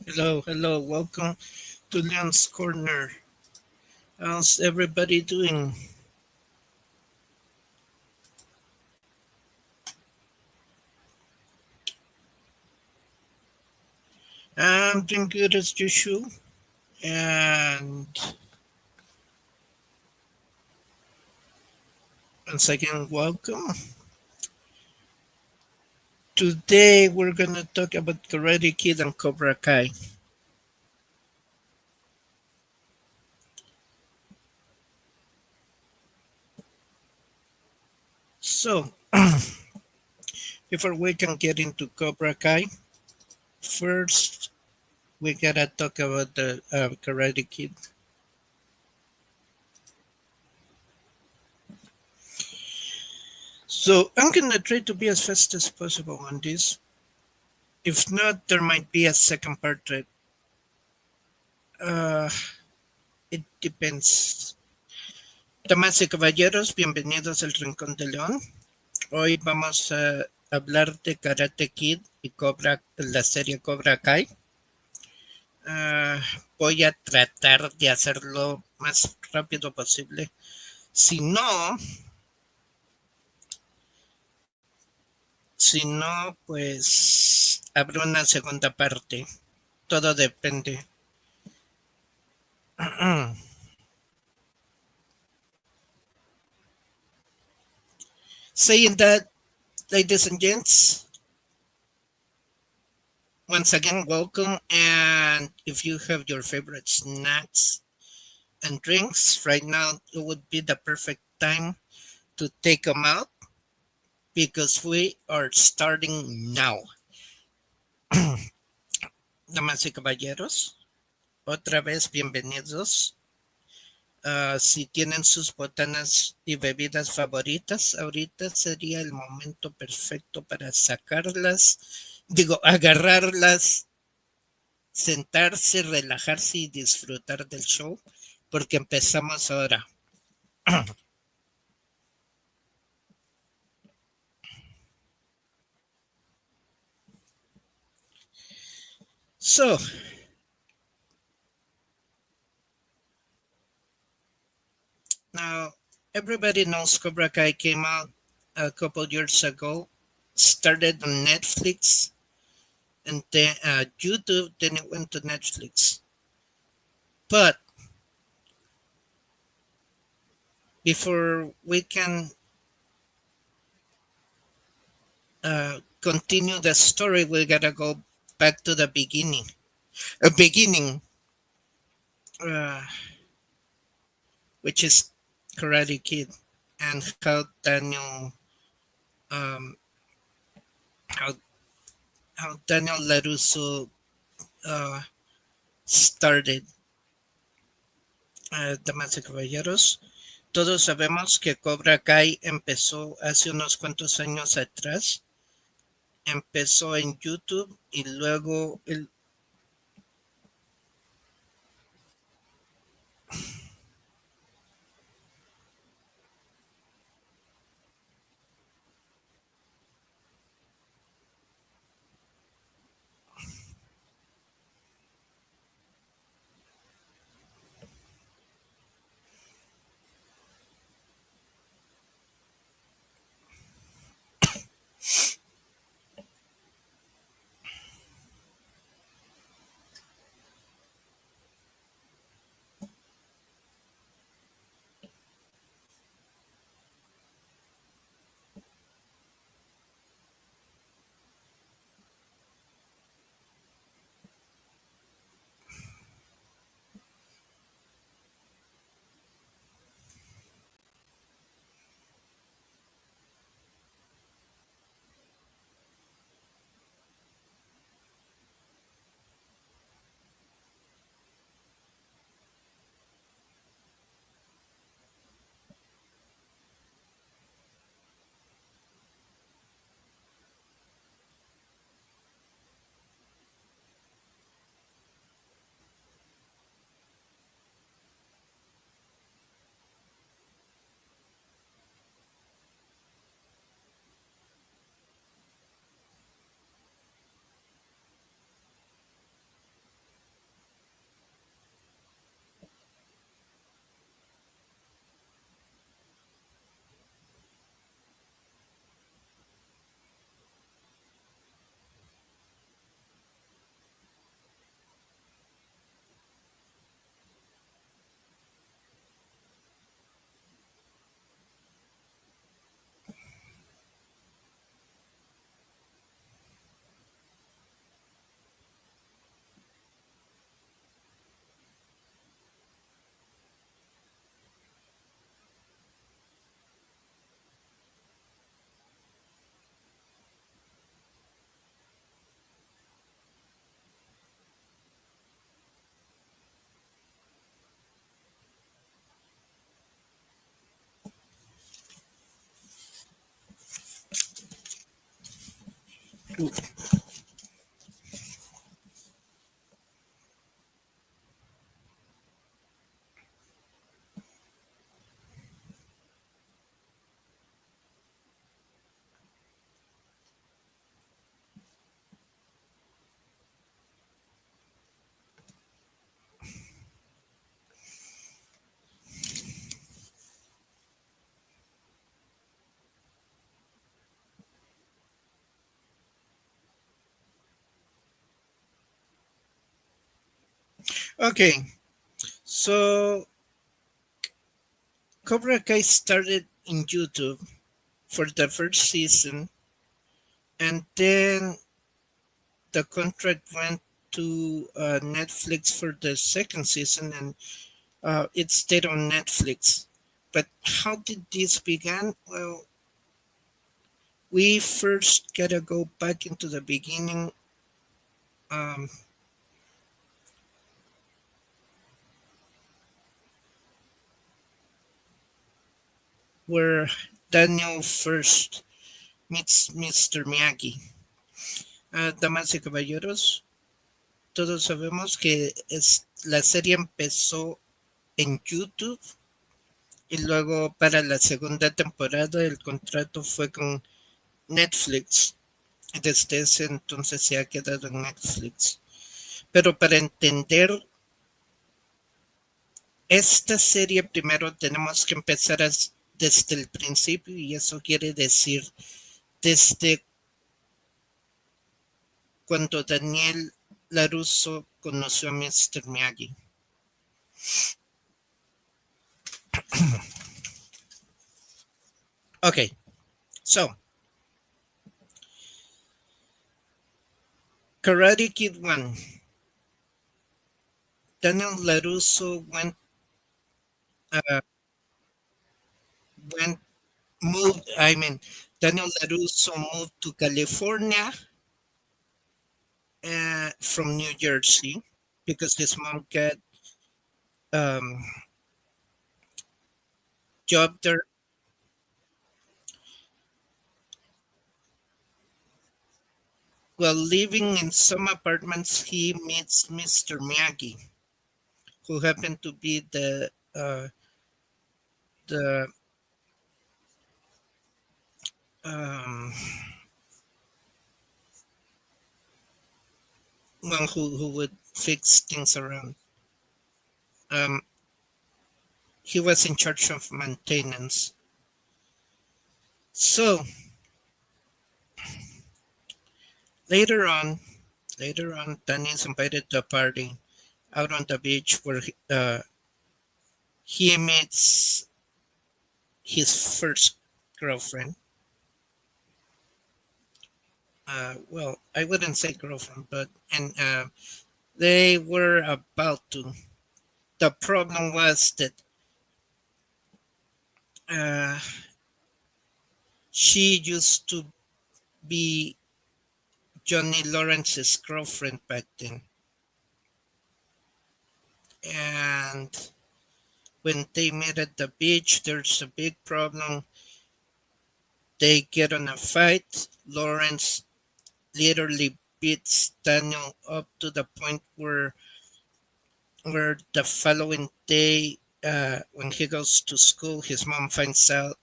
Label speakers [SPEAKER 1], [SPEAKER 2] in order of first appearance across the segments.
[SPEAKER 1] Hello, hello, welcome to Leon's Corner. How's everybody doing? I'm doing good as usual. And once again, welcome. Today we're gonna talk about Karate Kid and Cobra Kai. So, before we can get into Cobra Kai, first we gotta talk about the Karate Kid. So, I'm gonna try to be as fast as possible on this. If not, there might be a second part to it. Uh, it depends. Damas y caballeros, bienvenidos al Rincón de León. Hoy vamos a hablar de Karate Kid y la serie Cobra Kai. Ah, voy a tratar de hacerlo más rápido posible. Si no, si no, pues habrá una segunda parte. Todo depende. Saying that, ladies and gents, once again, welcome. And if you have your favorite snacks and drinks, right now it would be the perfect time to take them out because we are starting now. Damas y caballeros, otra vez bienvenidos. Si tienen sus botanas y bebidas favoritas, ahorita sería el momento perfecto para sacarlas, digo, agarrarlas, sentarse, relajarse y disfrutar del show, porque empezamos ahora. So, now everybody knows Cobra Kai came out a couple years ago, started on Netflix, and then YouTube, then it went to Netflix. But before we can continue the story, we gotta go back to the beginning. A beginning, uh, which is Karate Kid, and um, how how Daniel Larusso uh, started. Damas y caballeros, todos sabemos que Cobra Kai empezó hace unos cuantos años atrás. Empezó en YouTube y luego Okay, so Cobra Kai started in YouTube for the first season, and then the contract went to Netflix for the second season, and it stayed on Netflix. But how did this begin? Well, we first gotta go back into the beginning, um, where Daniel first meets Mr. Miyagi. Damas y caballeros, todos sabemos que la serie empezó en YouTube y luego para la segunda temporada el contrato fue con Netflix. Desde ese entonces se ha quedado en Netflix. Pero para entender esta serie primero tenemos que empezar desde el principio y eso quiere decir desde cuando Daniel LaRusso conoció a Mr. Miyagi. Okay, so Karate Kid 1. Daniel LaRusso uh, went moved. I mean, Daniel LaRusso moved to California from New Jersey because his mom got um, job there. While living in some apartments, he meets Mr. Miyagi, who happened to be the um, one who would fix things around. Um, he was in charge of maintenance. So later on, Danny is invited to a party out on the beach where he meets his first girlfriend. Well, I wouldn't say girlfriend, but and they were about to. The problem was that uh, she used to be Johnny Lawrence's girlfriend back then, and when they meet at the beach, there's a big problem. They get on a fight. Lawrence literally beats Daniel up to the point where the following day, when he goes to school, his mom finds out.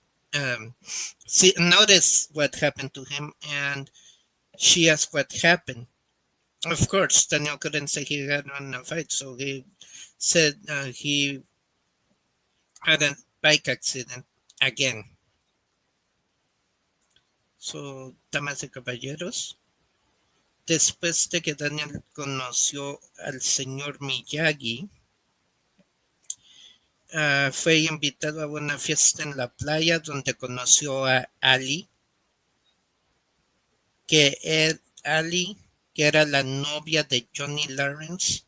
[SPEAKER 1] Notice what happened to him, and she asked what happened. Of course, Daniel couldn't say he had won a fight, so he said he had a bike accident again. So, damas y caballeros, después de que Daniel conoció al señor Miyagi, fue invitado a una fiesta en la playa donde conoció a Ali, Ali, que era la novia de Johnny Lawrence.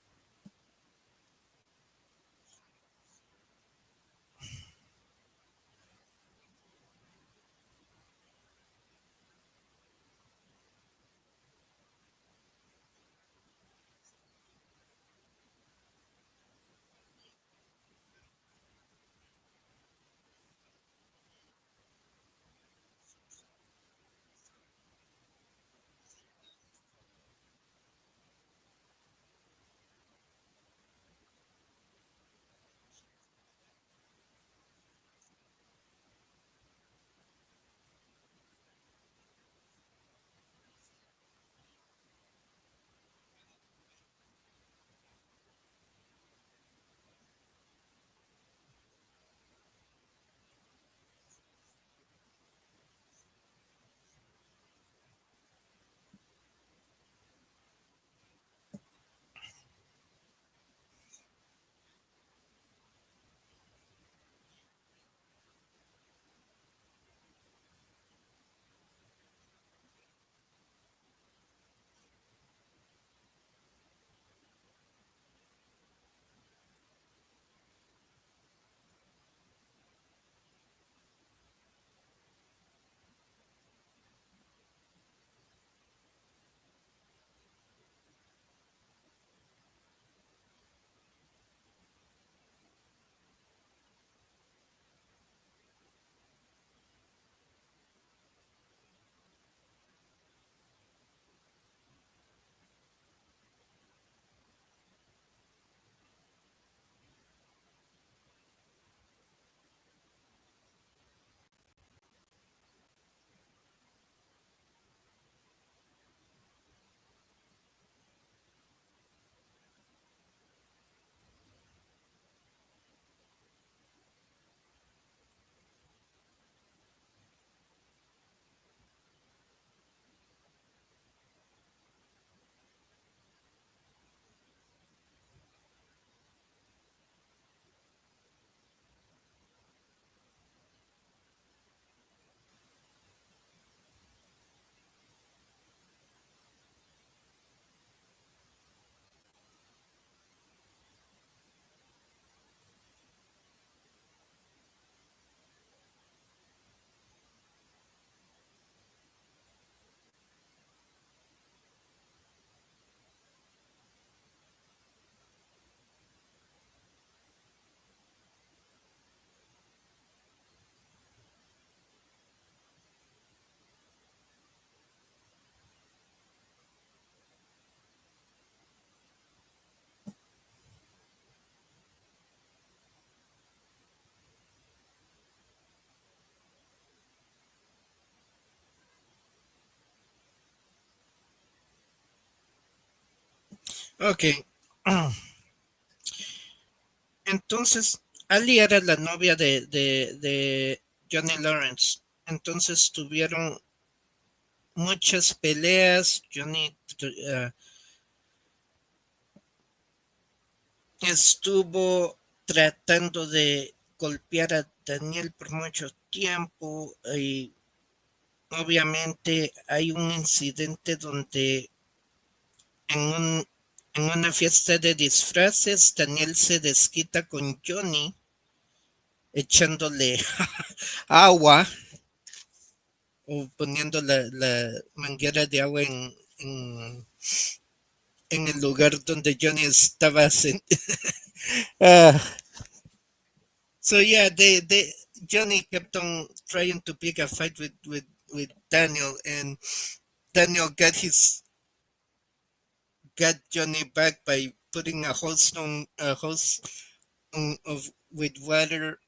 [SPEAKER 1] Ok. Entonces, Ali era la novia de Johnny Lawrence. Entonces tuvieron muchas peleas. Johnny estuvo tratando de golpear a Daniel por mucho tiempo y obviamente hay un incidente donde en, un, en una fiesta de disfraces Daniel se desquita con Johnny echándole agua o poniendo la manguera de agua en el lugar donde Johnny estaba. Ah, so yeah, Johnny kept on trying to pick a fight with Daniel, and Daniel got Johnny back by putting a hose of with water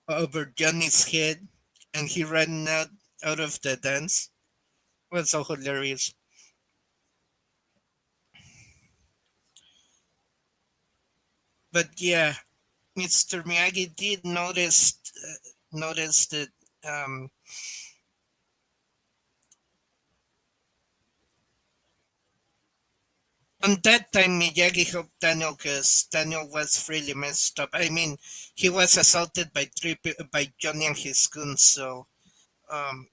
[SPEAKER 1] over Johnny's head, and he ran out of the dance. It was so hilarious. But yeah, Mr. Miyagi did notice that um, on that time Miyagi helped Daniel because Daniel was really messed up. I mean, he was assaulted by by Johnny and his goons. Um,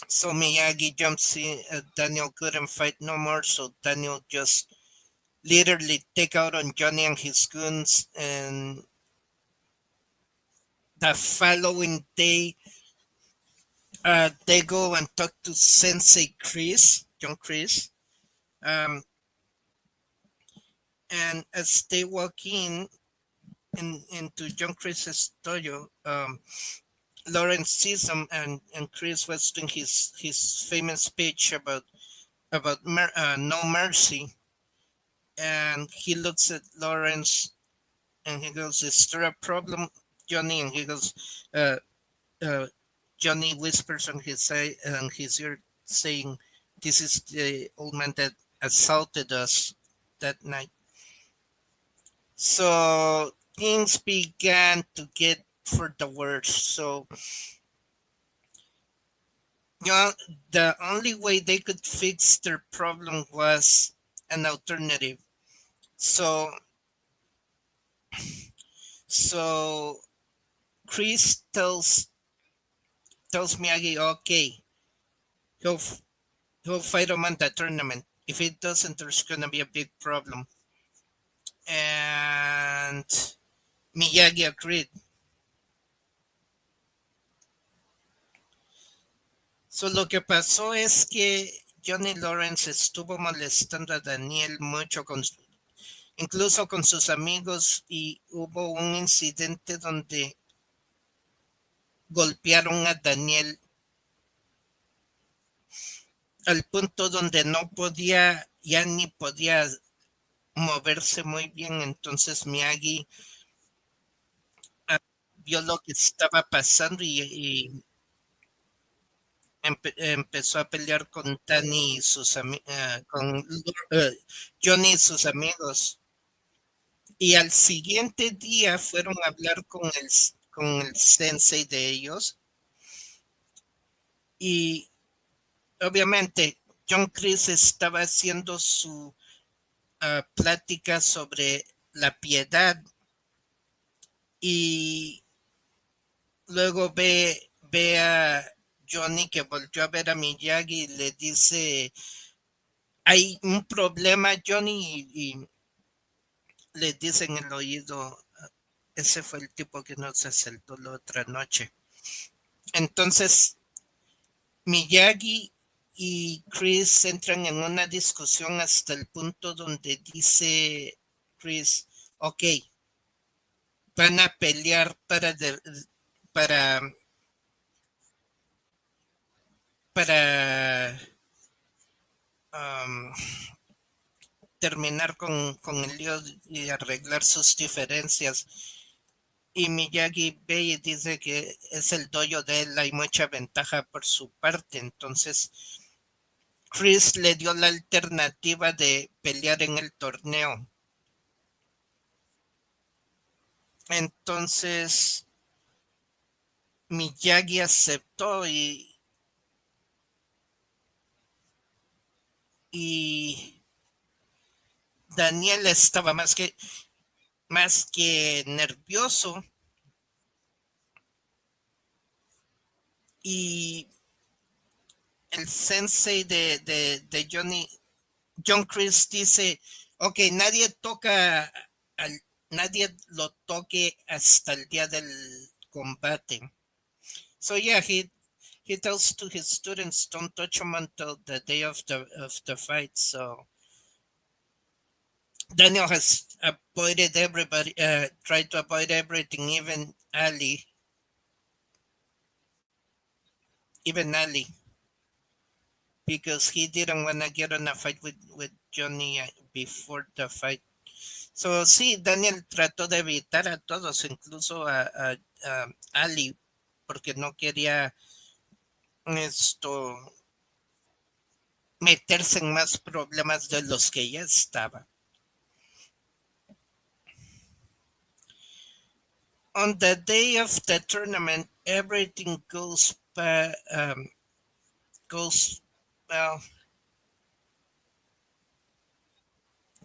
[SPEAKER 1] so Miyagi jumps in. Daniel couldn't fight no more, so Daniel just literally take out on Johnny and his goons. And the following day, they go and talk to Sensei Chris, John Chris. Um, and as they walk into John Chris's dojo, Lawrence sees them, and Chris was doing his famous speech about no mercy, and he looks at Lawrence and he goes, "Is there a problem, Johnny?" And he goes, uh, uh, Johnny whispers on his ear, saying, "This is the old man that assaulted us that night." So things began to get for the worse. So you know, the only way they could fix their problem was an alternative. So so Chris tells Miyagi, okay, he'll f- he'll fight him at the tournament. If it doesn't, there's gonna be a big problem. And Miyagi agreed. So lo que pasó es que Johnny Lawrence estuvo molestando a Daniel mucho incluso con sus amigos, y hubo un incidente donde golpearon a Daniel al punto donde no podía, ya ni podía moverse muy bien. Entonces Miyagi vio lo que estaba pasando y empezó a pelear con Danny y con Johnny y sus amigos. Y al siguiente día fueron a hablar con el sensei de ellos. Y obviamente John Chris estaba haciendo su plática sobre la piedad, y luego ve a Johnny que volvió a ver a Miyagi y le dice, hay un problema, Johnny, y le dice en el oído, ese fue el tipo que nos asaltó la otra noche. Entonces Miyagi y Chris entran en una discusión hasta el punto donde dice Chris, ok, van a pelear para, para um, terminar con el lío y arreglar sus diferencias. Y Miyagi ve y dice que es el dojo de él, hay mucha ventaja por su parte. Entonces Chris le dio la alternativa de pelear en el torneo. Entonces Miyagi aceptó y Daniel estaba más que nervioso y el sensei de John Chris dice, ok, nadie lo toque hasta el día del combate. So yeah, he tells to his students, don't touch him until the day of the fight. So Daniel has avoided everybody, tried to avoid everything, even Ali, because he didn't want to get in a fight with Johnny before the fight. So sí, Daniel trató de evitar a todos, incluso a Ali, porque no quería esto meterse en más problemas de los que ya estaba. On the day of the tournament, everything goes well,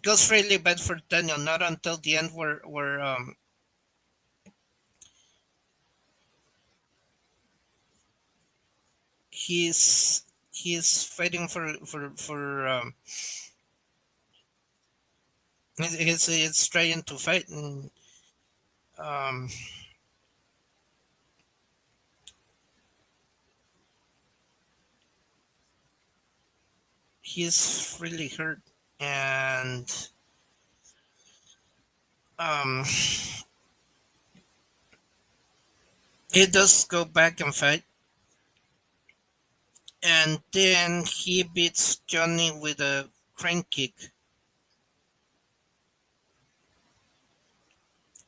[SPEAKER 1] goes really bad for Daniel. Not until the end, where he's fighting for he's trying to fight, and um, he's really hurt, and um, he does go back and fight, and then he beats Johnny with a crane kick,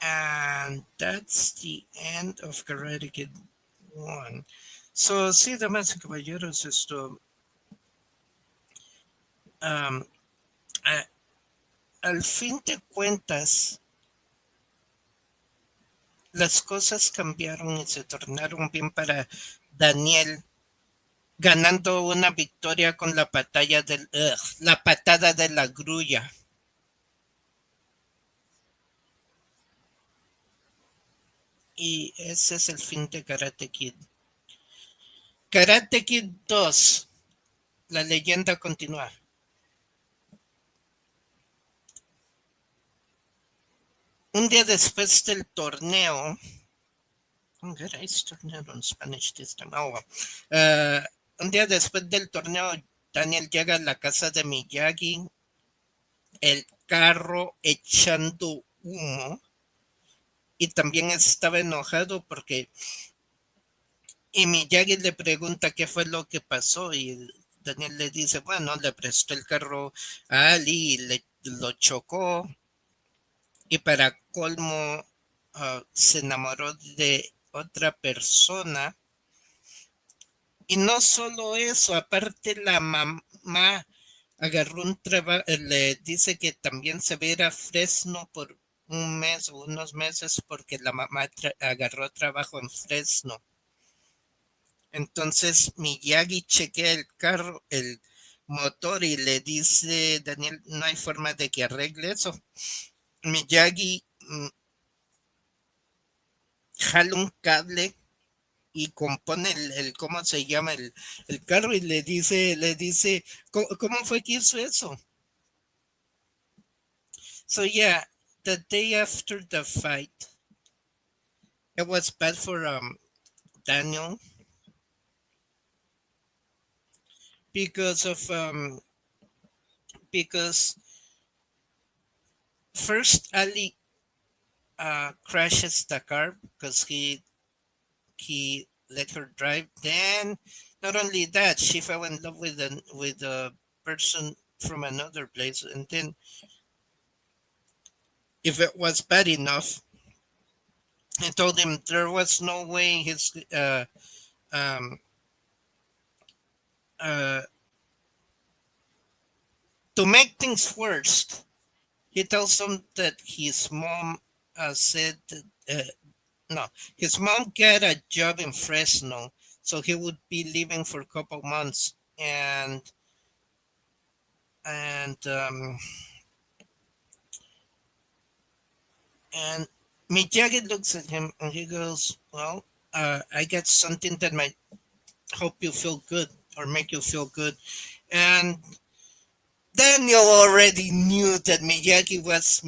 [SPEAKER 1] and that's the end of Karate Kid 1. So, sí, damas y caballeros, um, a- al fin de cuentas, las cosas cambiaron y se tornaron bien para Daniel, ganando una victoria con la patada de la grulla. Y ese es el fin de Karate Kid. Karate Kid 2, la leyenda continúa. Un día después del torneo, is torneo in Spanish this time? Oh, well. Un día después del torneo, Daniel llega a la casa de Miyagi, el carro echando humo, y también estaba enojado porque y Miyagi le pregunta qué fue lo que pasó y Daniel le dice, bueno, le prestó el carro a Ali y lo chocó y para colmo se enamoró de otra persona. Y no solo eso, aparte la mamá agarró un trabajo, le dice que también se va a ir a Fresno por un mes o unos meses porque la mamá agarró trabajo en Fresno. Entonces Miyagi chequea el carro, el motor y le dice, Daniel, no hay forma de que arregle eso. Miyagi jala un cable y compone ¿cómo se llama? El carro y le dice, ¿cómo fue que hizo eso? So yeah, the day after the fight, it was bad for Daniel because of because first Ali crashes the car because he let her drive. Then not only that, she fell in love with a person from another place, and then if it was bad enough, I told him there was no way um, uh, To make things worse, he tells them that his mom said that, no, his mom got a job in Fresno, so he would be leaving for a couple months, and and Miyagi looks at him and he goes, "Well, I got something that might help you feel good or make you feel good." And Daniel already knew that Miyagi was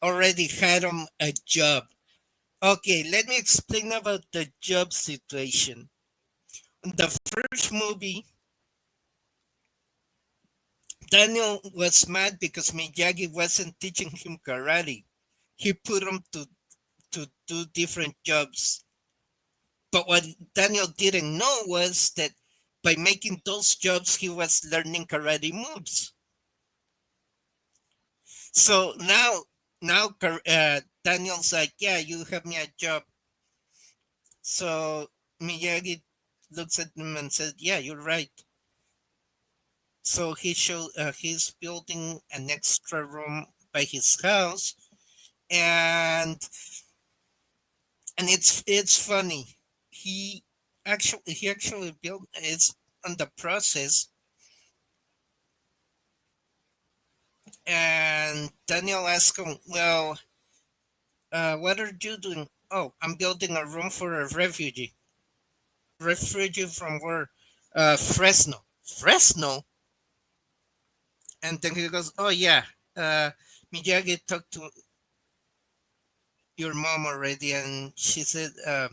[SPEAKER 1] already had him a job. Okay, let me explain about the job situation. In the first movie, Daniel was mad because Miyagi wasn't teaching him karate. He put him to do different jobs. But what Daniel didn't know was that by making those jobs, he was learning karate moves. So now Daniel's like, yeah, you have me a job. So Miyagi looks at him and says, yeah, you're right. So he's building an extra room by his house, and it's funny. He actually built it's on the process, and Daniel asked him, well, what are you doing? Oh, I'm building a room for a refugee. Refugee from where? Fresno. Fresno? And then he goes, oh yeah, uh, Miyagi talked to your mom already, and she said uh,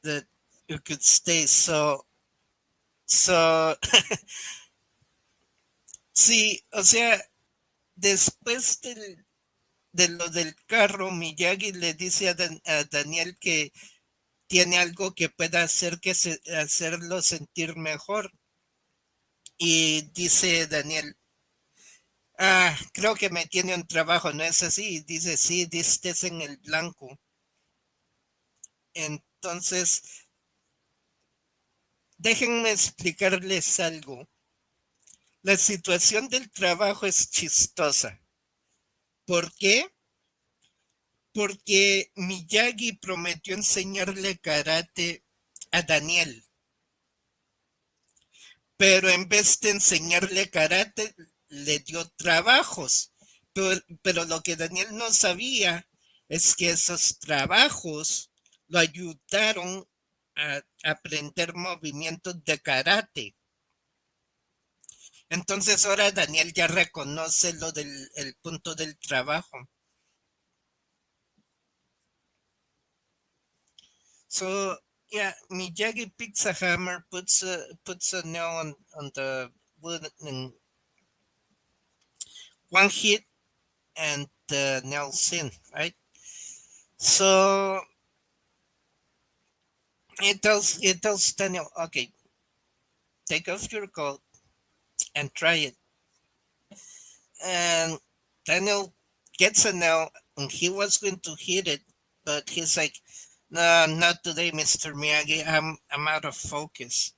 [SPEAKER 1] that you could stay. So, sí, o sea, después de lo del carro, Miyagi le dice a Daniel que tiene algo que pueda hacerlo sentir mejor. Y dice Daniel, creo que me tiene un trabajo, ¿no es así? Y dice, sí, diste en el blanco. Entonces, déjenme explicarles algo. La situación del trabajo es chistosa. ¿Por qué? Porque Miyagi prometió enseñarle karate a Daniel, pero en vez de enseñarle karate, le dio trabajos. Pero lo que Daniel no sabía es que esos trabajos lo ayudaron a aprender movimientos de karate. Entonces ahora Daniel ya reconoce lo del el punto del trabajo. So yeah, Miyagi picks a hammer, puts a nail on the wood in one hit, and the nail's in, right? So it tells Daniel, okay, take off your coat and try it. And Daniel gets a nail, and he was going to hit it, but he's like, no, not today, Mr. Miyagi. I'm out of focus.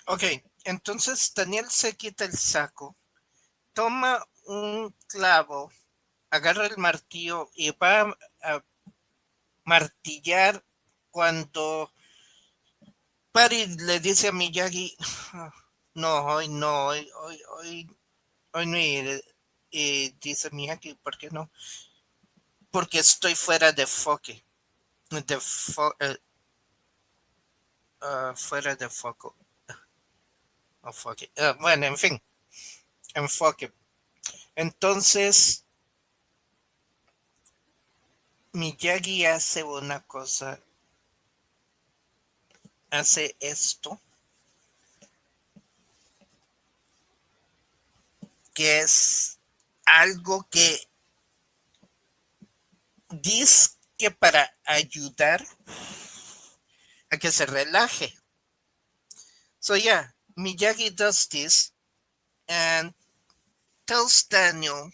[SPEAKER 1] Ok, entonces Daniel se quita el saco, toma un clavo, agarra el martillo y va a martillar cuando Paris le dice a Miyagi, "Ah, no, hoy no, hoy no iré". Y dice Miyagi, ¿por qué no? Porque estoy fuera de foque, de fuera de foco, o foque. Bueno, en fin, enfoque. Entonces, Miyagi hace una cosa, hace esto, que es algo que dice que para ayudar a que se relaje. So yeah, Miyagi does this and tells Daniel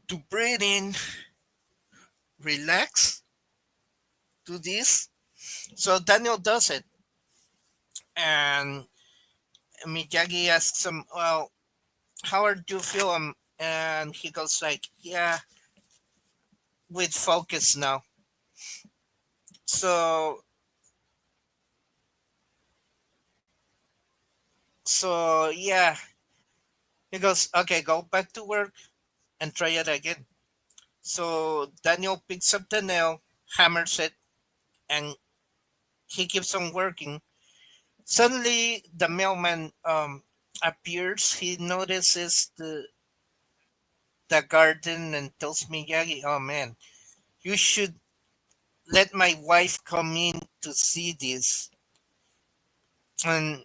[SPEAKER 1] to breathe in, relax, do this. So Daniel does it, and Miyagi asks him, "Well, how are you feeling?" And he goes like, "Yeah, with focus now." So yeah, he goes, "Okay, go back to work and try it again." So Daniel picks up the nail, hammers it, and he keeps on working. Suddenly, the mailman appears. He notices the garden and tells Miyagi, "Oh man, you should let my wife come in to see this." And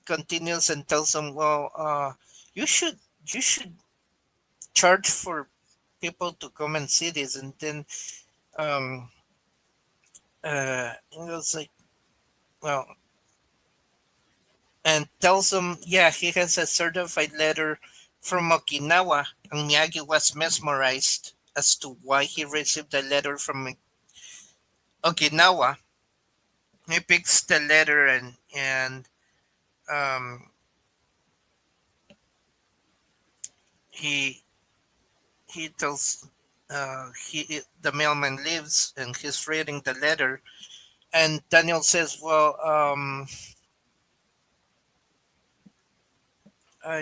[SPEAKER 1] continues and tells him, "Well, you should you should charge for people to come and see this." And then um, he goes like, "Well," and tells him, yeah, he has a certified letter from Okinawa, and Miyagi was mesmerized as to why he received a letter from Okinawa. He picks the letter and he he tells he the mailman leaves and he's reading the letter, and Daniel says, "Well,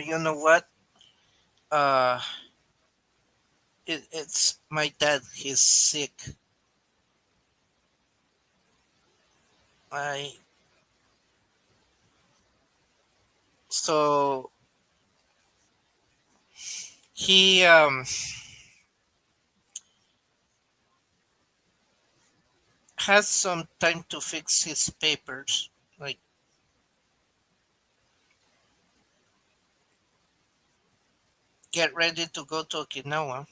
[SPEAKER 1] you know what? Uh, it's my dad. He's sick. I so he has some time to fix his papers, like get ready to go to Okinawa."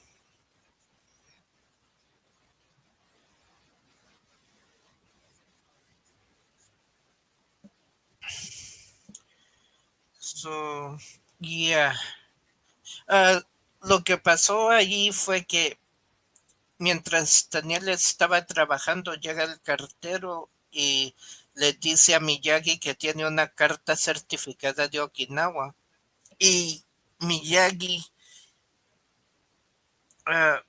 [SPEAKER 1] So, yeah. Ah, lo que pasó allí fue que mientras Daniel estaba trabajando, llega el cartero y le dice a Miyagi que tiene una carta certificada de Okinawa. Y Miyagi, ah,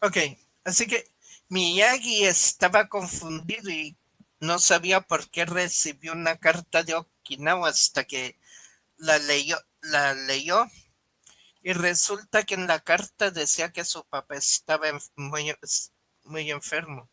[SPEAKER 1] ok, así que Miyagi estaba confundido y no sabía por qué recibió una carta de Okinawa hasta que la leyó y resulta que en la carta decía que su papá estaba muy, muy enfermo.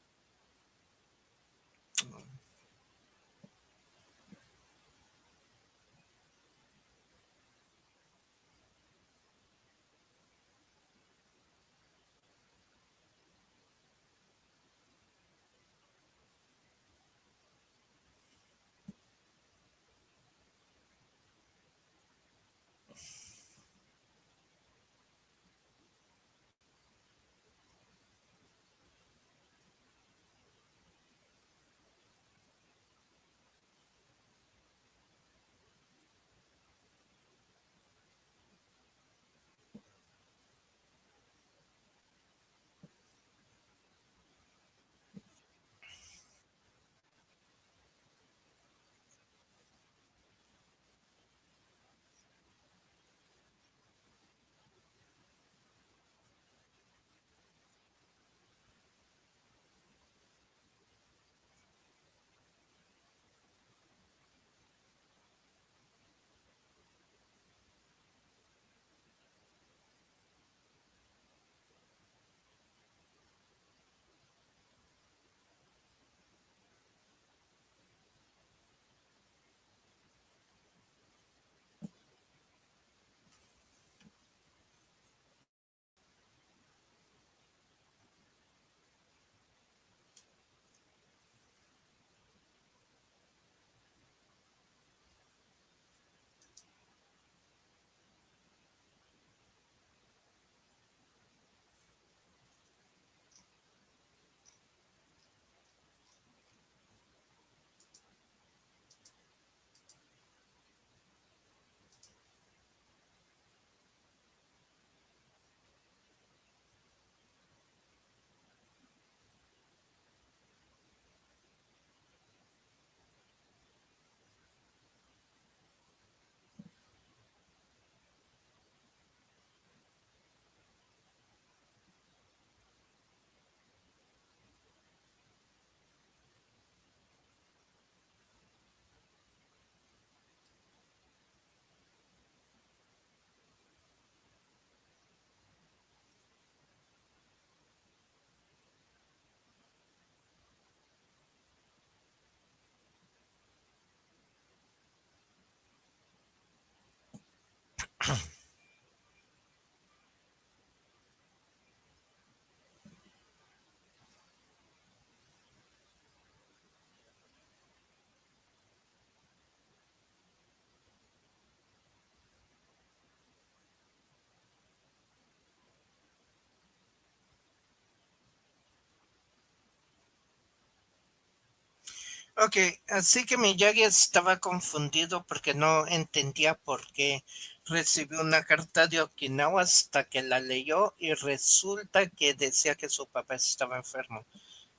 [SPEAKER 1] Ok, así que Miyagi estaba confundido porque no entendía por qué recibió una carta de Okinawa hasta que la leyó y resulta que decía que su papá estaba enfermo.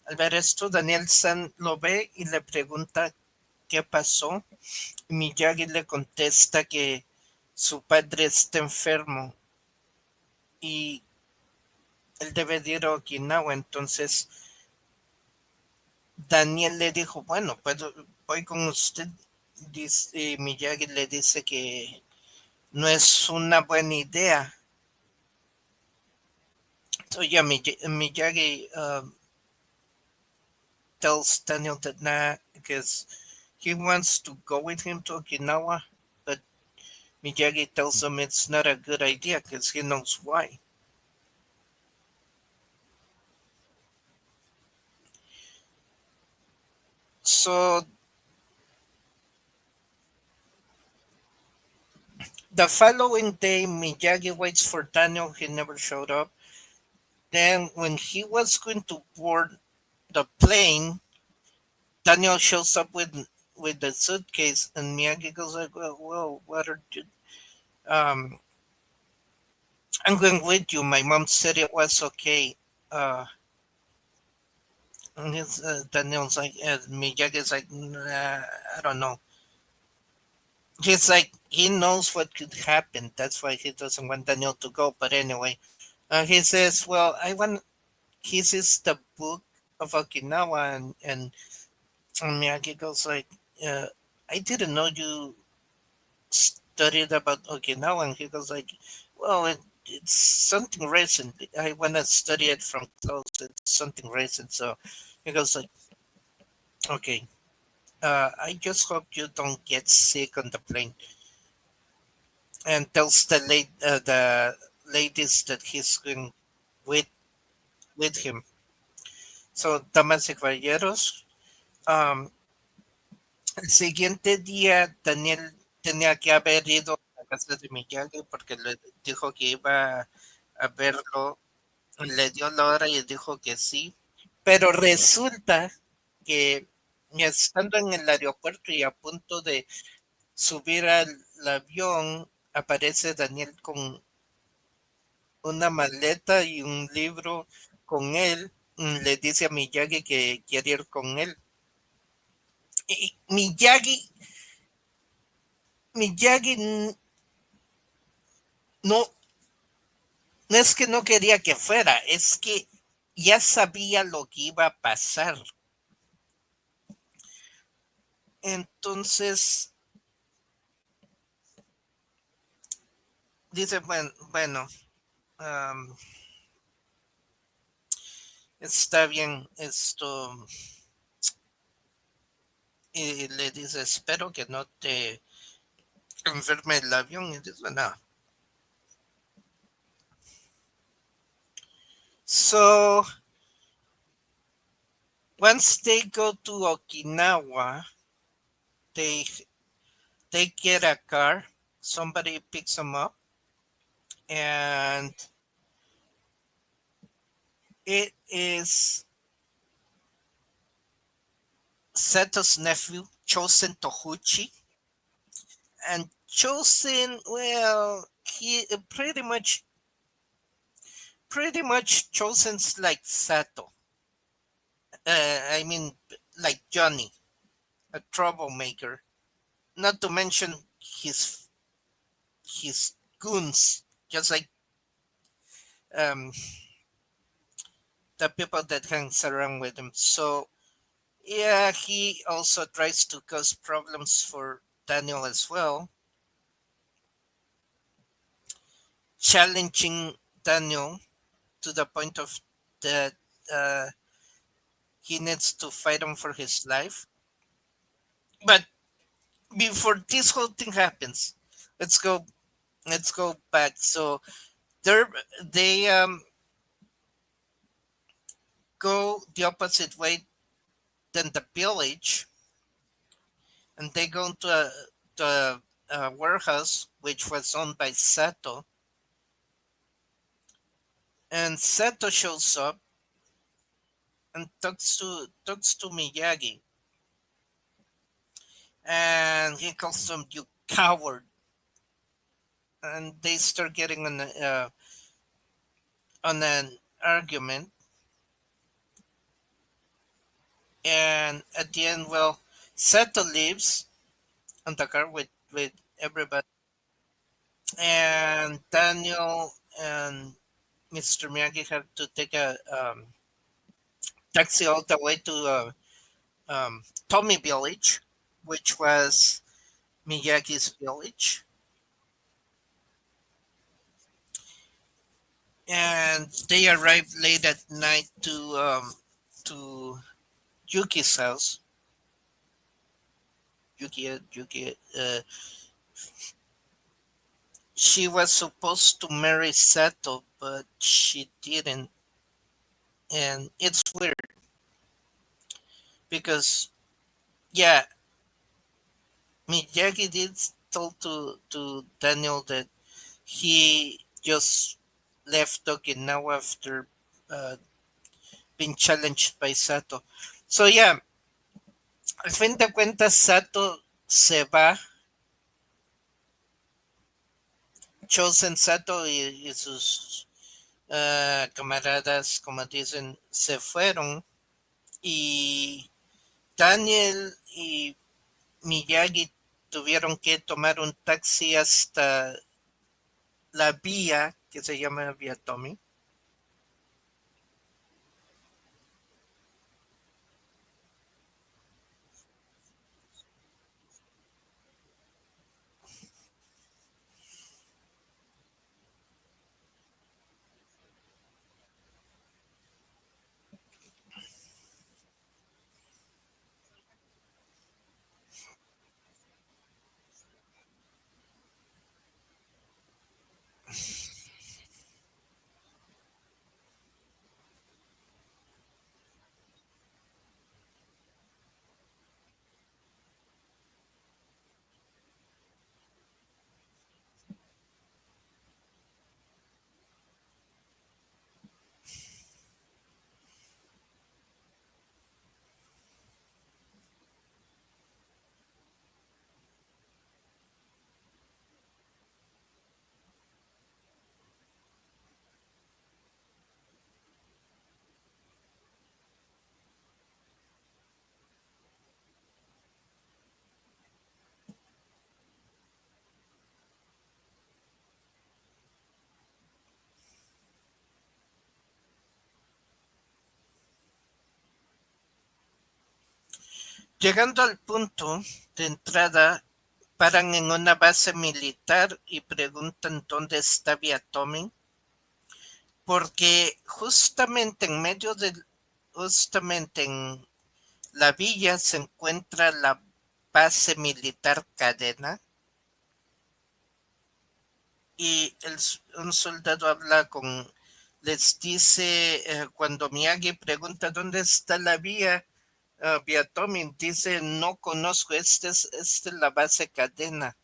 [SPEAKER 1] Al ver esto, Daniel San lo ve y le pregunta qué pasó. Miyagi le contesta que su padre está enfermo y él debe de ir a Okinawa. Entonces Daniel le dijo, bueno, voy con usted. Dice, y Miyagi le dice que no es una buena idea. So yeah, Miyagi tells Daniel that nah, because he wants to go with him to Okinawa, but Miyagi tells him it's not a good idea because he knows why. So the following day, Miyagi waits for Daniel. He never showed up. Then, when he was going to board the plane, Daniel shows up with the suitcase, and Miyagi goes like, "Well, what are you? Um, I'm going with you. My mom said it was okay." And Daniel's like, Miyagi's like, nah, I don't know. He's like, he knows what could happen. That's why he doesn't want Daniel to go. But anyway, he says, "Well, I want." He sees the book of Okinawa, and Miyagi goes like, uh, "I didn't know you studied about Okinawa." And he goes like, "Well, it's something recent. I want to study it from close. It's something recent. So he goes like, okay, I just hope you don't get sick on the plane. And tells the ladies that he's going with with him. So, damas y caballeros, el siguiente día Daniel tenía que haber ido a la casa de Miyagi porque le dijo que iba a verlo. Le dio la hora y dijo que sí. Pero resulta que estando en el aeropuerto y a punto de subir al avión, aparece Daniel con una maleta y un libro con él. Le dice a Miyagi que quiere ir con él. Y Miyagi no, no es que no quería que fuera, es que ya sabía lo que iba a pasar. Entonces dice, bueno, am, está bien esto. Y le dice, espero que no te enferme el avión. Y dice, no. So once they go to Okinawa, they they get a car. Somebody picks them up, and it is Seto's nephew, Chosen Tohuchi. And Chosen, well, he pretty much Chosen's like Sato. I mean, like Johnny, a troublemaker. Not to mention his goons, just like um, the people that hangs around with him. So yeah, he also tries to cause problems for Daniel as well, challenging Daniel to the point of that uh, he needs to fight him for his life. But before this whole thing happens, let's go let's go back. So they go the opposite way than the village, and they go to a warehouse which was owned by Sato, and Sato shows up and talks to Miyagi, and he calls him "you coward," and they start getting on an argument, and at the end, well, Sato leaves on the car with everybody, and Daniel and Mr. Miyagi have to take a taxi all the way to Tommy Village, which was Miyagi's village, and they arrived late at night to Yuki's house. Yuki, she was supposed to marry Sato, but she didn't, and it's weird because yeah, Miyagi did told to Daniel that he just left Okinawa after uh, being challenged by Sato. So yeah, al fin de cuentas Sato se va, Chosen Sato y sus camaradas, como dicen, se fueron y Daniel y Miyagi tuvieron que tomar un taxi hasta la vía que se llama Vía Tommy. Llegando al punto de entrada, paran en una base militar y preguntan dónde está Viatomi, porque justamente en la villa se encuentra la base militar cadena y un soldado les dice, cuando Miyagi pregunta dónde está la vía, Viatomi dice, no conozco, esta es la base cadena.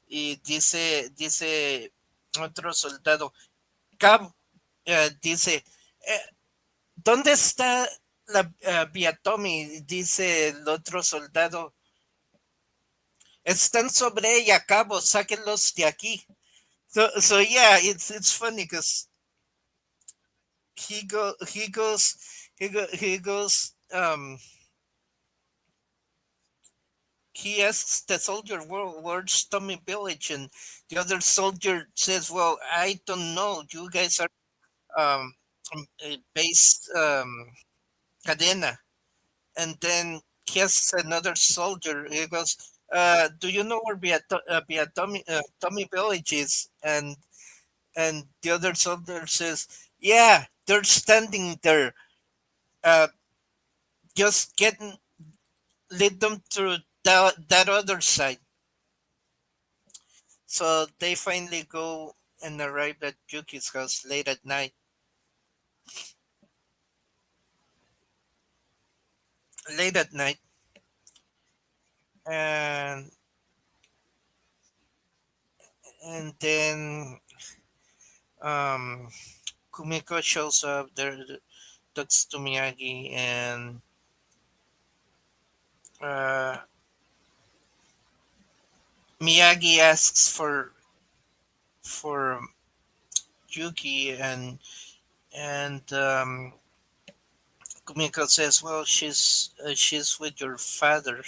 [SPEAKER 1] Y dice otro soldado, Cabo, dice, "Eh, ¿dónde está la Viatomi?" Dice el otro soldado, están sobre ella, Cabo, sáquenlos de aquí. So yeah, it's funny because he goes, he asks the soldier, where's Tommy Village? And the other soldier says, well, I don't know. You guys are based cadena. And then he asks another soldier, he goes, do you know where Tommy Village is? And the other soldier says, yeah, they're standing there. Uh, just getting lead them to that other side. So they finally go and arrive at Yuki's house late at night. Late at night, and then um, Kumiko shows up there, talks to Miyagi, and uh, Miyagi asks for Yuki, and Kumiko says, "Well, she's with your father."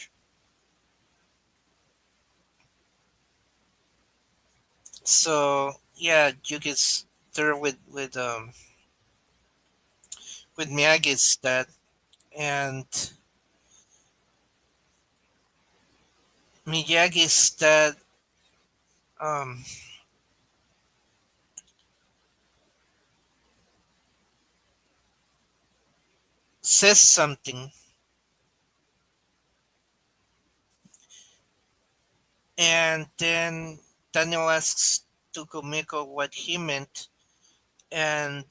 [SPEAKER 1] So yeah, Yuki's there with Miyagi's dad, and Miyagi's dad um, says something, and then Daniel asks to Kumiko what he meant, and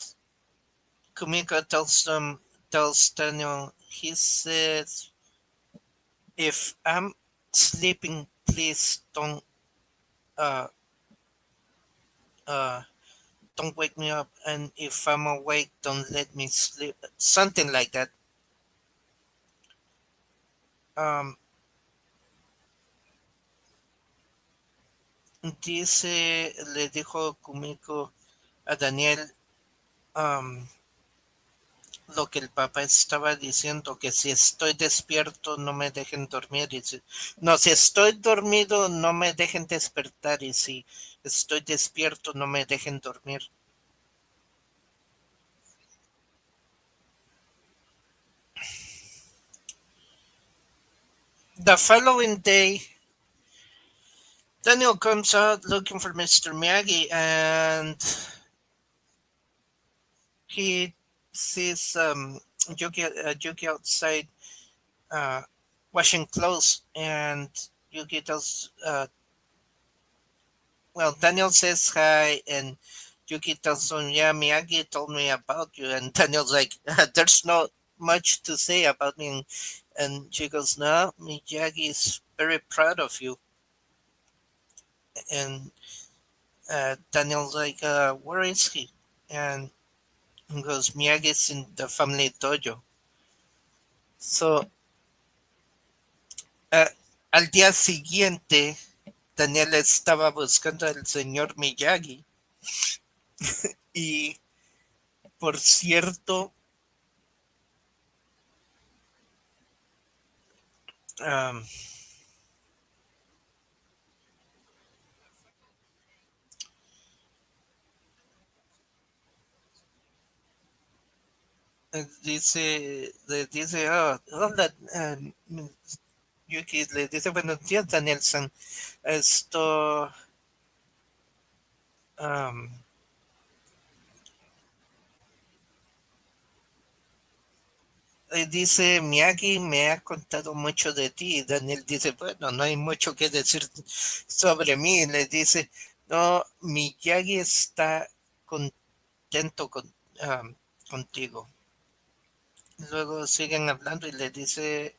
[SPEAKER 1] Kumiko tells Daniel, he says, "If I'm sleeping, please uh uh don't wake me up, and if I'm awake, don't let me sleep." Something like that. Um, le dijo Kumiko a Daniel um, lo que el papá estaba diciendo, que si estoy despierto no me dejen dormir, no, si estoy dormido no me dejen despertar, y si estoy despierto no me dejen dormir. The following day, Daniel comes out looking for Mr. Miyagi, and he sees Yuki outside uh, washing clothes, and Yuki tells Daniel says hi, and Yuki tells him, "Yeah, Miyagi told me about you." And Daniel's like, "There's not much to say about me." And she goes, "No, Miyagi is very proud of you." And Daniel's like, "Where is he?" And he goes, "Miyagi's in the family dojo." So, uh, al día siguiente, Daniel estaba buscando al señor Miyagi. Y, por cierto, um, dice, oh, hola, Yuki le dice buenos días, Danielson. Esto am, dice Miyagi me ha contado mucho de ti. Y Daniel dice, bueno, no hay mucho que decir sobre mí. Le dice, no, Miyagi está contento contigo. Luego siguen hablando y le dice,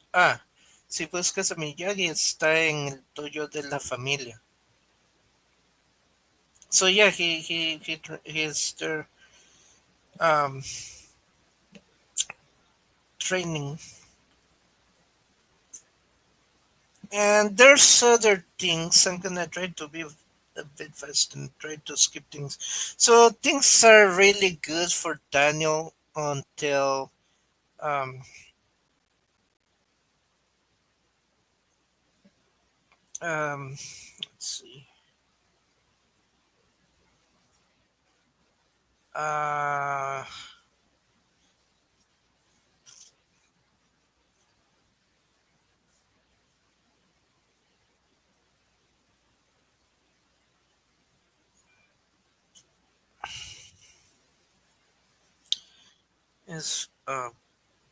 [SPEAKER 1] si buscas a Miyagi está en el tuyo de la familia. So yeah, he's there um, training. And there's other things. I'm gonna try to be a bit fast and try to skip things. So things are really good for Daniel until um, let's see. Uh, is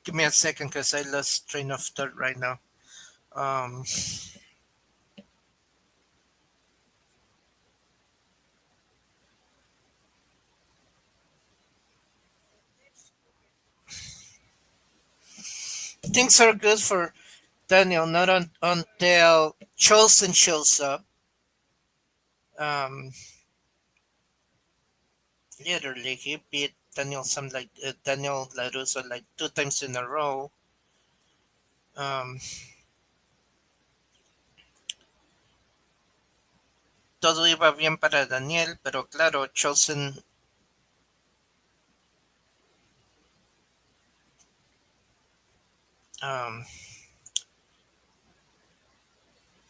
[SPEAKER 1] Give me a second because I lost train of thought right now. Um, things are good for Daniel not until Chosen shows up. Um, Literally, he beat Daniel Laruso like two times in a row. Um, Todo iba bien para Daniel, pero claro, Chosen, um,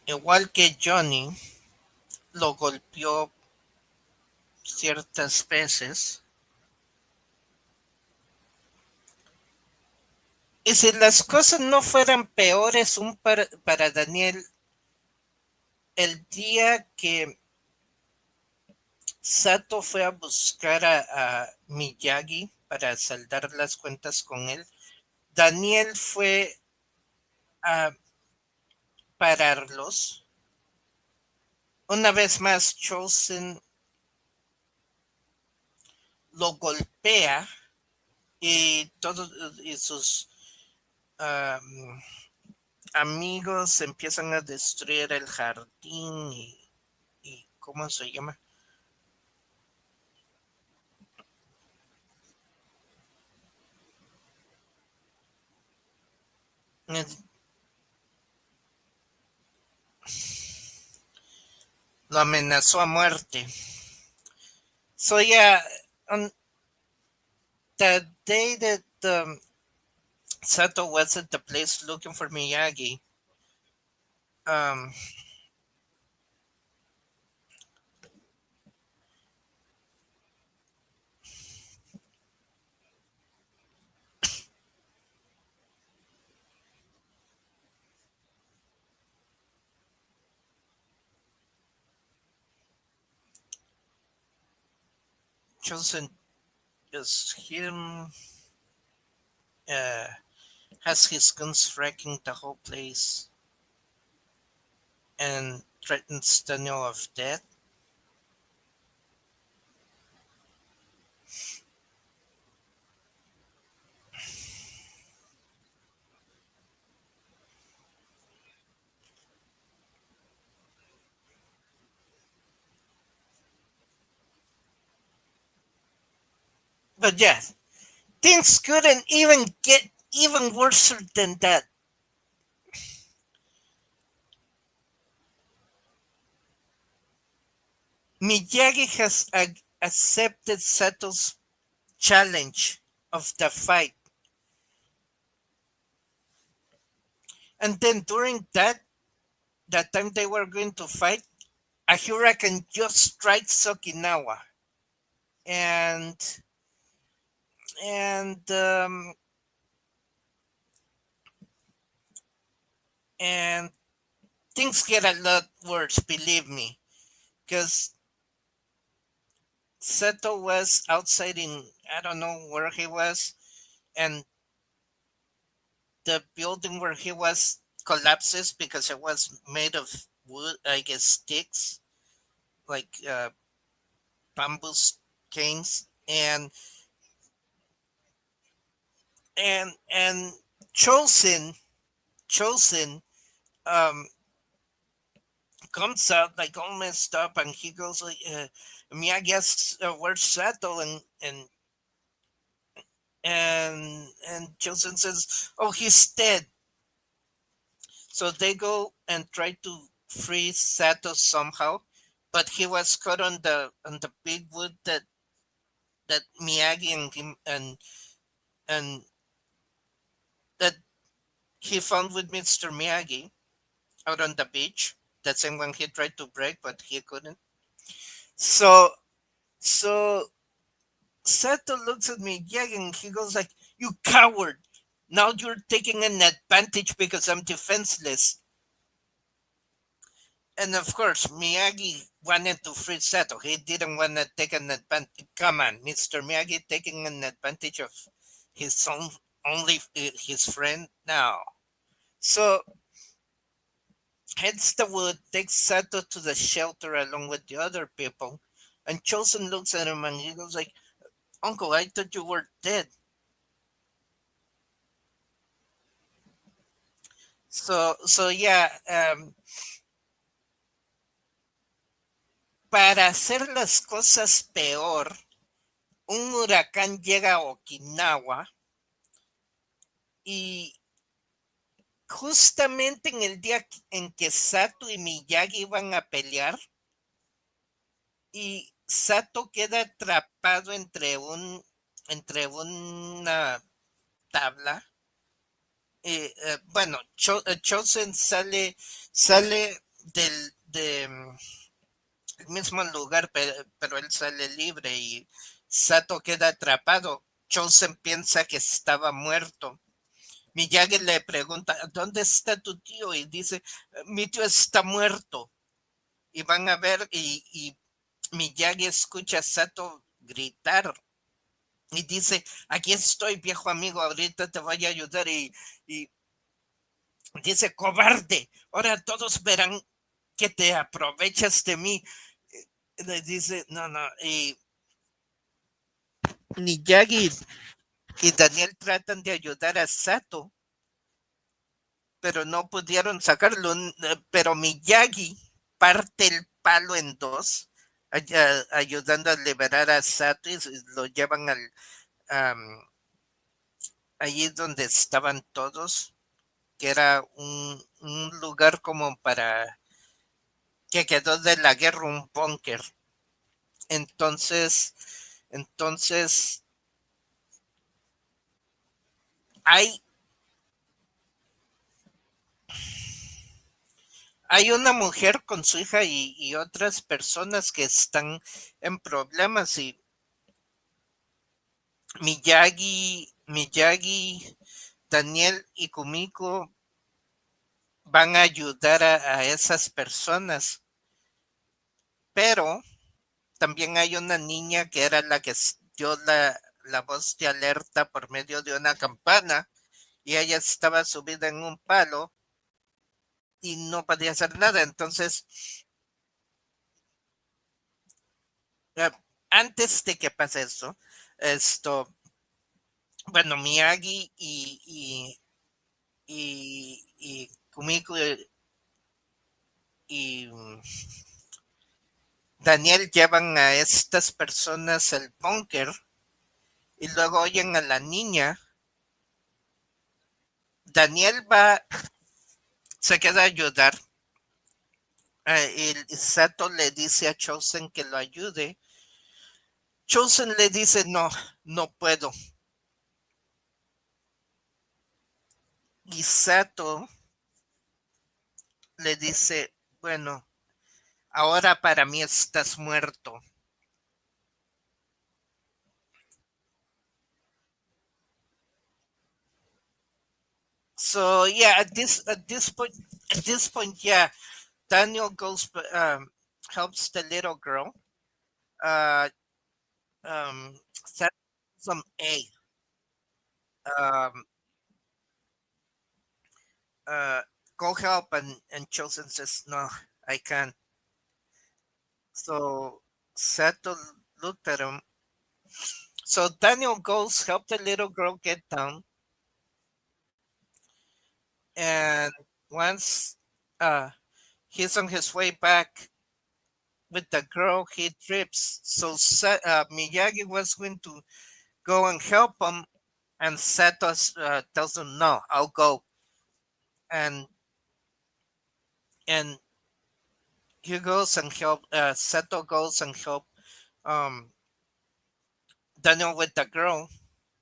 [SPEAKER 1] igual que Johnny, lo golpeó ciertas veces. Y si las cosas no fueran peores para Daniel, el día que Sato fue a buscar a Miyagi para saldar las cuentas con él, Daniel fue a pararlos. Una vez más, Chosen lo golpea y todos y sus um, amigos empiezan a destruir el jardín y ¿cómo se llama? Eh, Lo amenazó a muerte. So yeah, on the day that Sato was at the place looking for Miyagi, um, Chosen is him, uh, has his guns wrecking the whole place and threatens Daniel of death. But yeah, things couldn't even get even worse than that. Miyagi has accepted Sato's challenge of the fight. And then during that time they were going to fight, a hurricane just strikes Okinawa. And and And things get a lot worse, believe me, because Seto was outside in, I don't know where he was, and the building where he was collapses because it was made of wood, I guess sticks, like bamboo canes, and chosen um comes out like all messed up, and he goes like, Miyagi asks, where's Sato, and chosen says, oh, he's dead. So they go and try to free Sato somehow, but he was caught on the big wood that Miyagi and him and that he found with Mr. Miyagi out on the beach. That same one he tried to break, but he couldn't. So so Sato looks at Miyagi and he goes like, "You coward! Now you're taking an advantage because I'm defenseless." And of course, Miyagi wanted to free Sato. He didn't want to take an advantage. Come on, Mr. Miyagi taking an advantage of his own, only his friend now. So heads the wood, takes Sato to the shelter along with the other people, and Chosen looks at him and he goes like, "Uncle, I thought you were dead." So yeah, para hacer las cosas peor, un huracán llega a Okinawa y justamente en el día en que Sato y Miyagi iban a pelear y Sato queda atrapado entre una tabla. Bueno, Chosen sale el mismo lugar, pero él sale libre y Sato queda atrapado. Chosen piensa que estaba muerto. Miyagi le pregunta, ¿dónde está tu tío? Y dice, mi tío está muerto. Y van a ver y Miyagi escucha a Sato gritar y dice, aquí estoy, viejo amigo, ahorita te voy a ayudar. Y dice, cobarde, ahora todos verán que te aprovechas de mí. Le dice, no, no, y Miyagi y Daniel tratan de ayudar a Sato, pero no pudieron sacarlo. Pero Miyagi parte el palo en dos, ayudando a liberar a Sato y lo llevan am, allí donde estaban todos, que era un lugar como para que quedó de la guerra un búnker. Entonces, entonces hay, hay una mujer con su hija y otras personas que están en problemas y Miyagi, Daniel y Kumiko van a ayudar a esas personas, pero también hay una niña que era la que dio la voz de alerta por medio de una campana y ella estaba subida en un palo y no podía hacer nada. Entonces, eh, antes de que pase eso, esto, bueno, Miyagi y Kumiko y Daniel llevan a estas personas al búnker y luego oyen a la niña. Daniel se queda a ayudar. Y Sato le dice a Chosen que lo ayude. Chosen le dice, no, no puedo. Y Sato le dice, bueno, ahora para mí estás muerto. So yeah, at this point, yeah, Daniel goes, helps the little girl, uh, set some A, um, uh, go help, and Chosen says no, I can't. So Sato looked at him. So Daniel goes help the little girl get down, and once uh he's on his way back with the girl, he trips. So Miyagi was going to go and help him, and Sato tells him, "No, I'll go." And and he goes and help. Sato goes and help um Daniel with the girl,